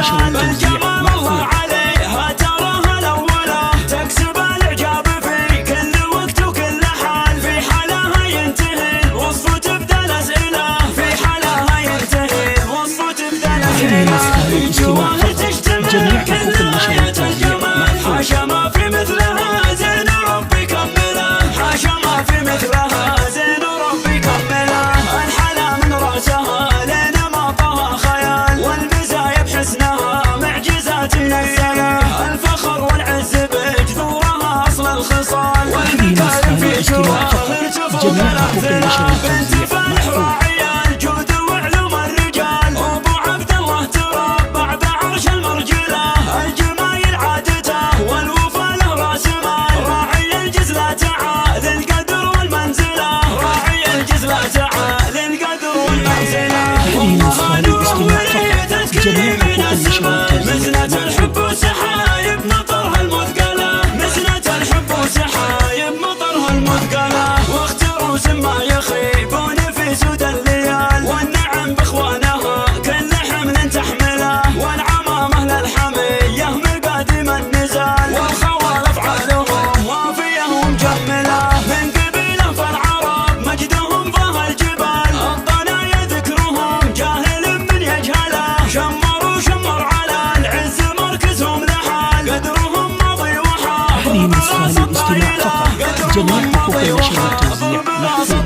النشر والتوزيع محفوظ. عليها تراها الأولى تكسب الإعجاب في كل وقت وكل حال، في حالها ينتهي الوصف وتبدأ الأسئلة، في حالها ينتهي الوصف وتبدأ الأسئلة. جواها تجتمع كل آية الجمال، حاشا ما في مثلها زين ربي كملها، حاشا ما في مثلها زين ربي كملها. الحلا من رأسها لين مطاها خيال، والمزايا بحسنها معجزات منزلة، الفخر والعز بجذورها أصل الخصال، والمكارم في جواها تفوق الأمثلة. بنت فالح راعية الجود وعلوم الرجال، أبو عبد الله تربع بعرش المرجلة، الجمايل عادته والوفا له راس مال، راعي الجزلة تعال القدر والمنزلة، راعي الجزلة تعال القدر والمنزلة. والله نور تذكري من الزمان، مزنة الحب وسحايب مطرها المثقلة، مزنة الحب وسحايب مطرها المثقلة، واختروا سما يخيبون في سود الليال، والنعم باخوانها كل حمل تحمله، والعمامة للحمية مقادم النزال، والخوال افعالهم وافية ومجملة، من قبيلة فالعرب مجدهم ظهر الجبال، الضنايا ذكرهم جاهل من يجهله، شمر على العز مركزهم لحال، قدرهم ماضي وحاضر. هذه النسخة للاستماع فقط، جميع حقوق النشر والتوزيع محفوظة.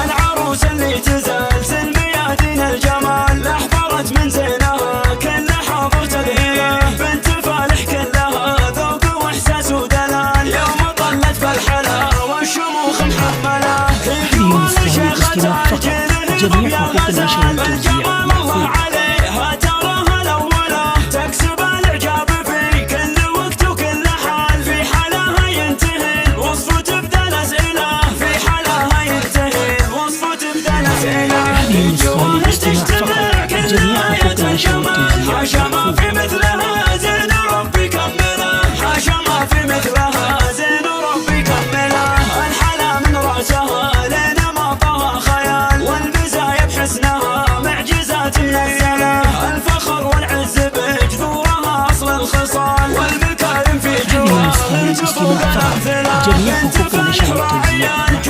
العروس اللي تزلزل ميادين الجمال، احضرت من زينها كل حاضر تذهيله، بنت فالح كلها ذوق واحساس ودلال، يوم طلت بالحلا والشموخ محمله، هذه النسخة للاستماع فقط، جميع حقوق النشر والتوزيع محفوظة. عليها تراها الأولى تكسب الإعجاب في كل وقت وكل حال، في حالها ينتهي الوصف وتبدأ الأسئلة، في حالها ينتهي الوصف وتبدأ الأسئلة. هذه النسخة للاستماع فقط، جميع حقوق النشر والتوزيع حاشا ما في محفوظة. مثلها زين ربي كملها، حاشا ما في مثلها زين ربي كملها. الحلا من رأسها لين مطاها خيال، والمزايا بحسنها معجزات منزلة، الفخر والعز بجذورها أصل الخصال، والمكارم في جواها تفوق الأمثلة. جميع حقوق النشر والتوزيع محفوظة.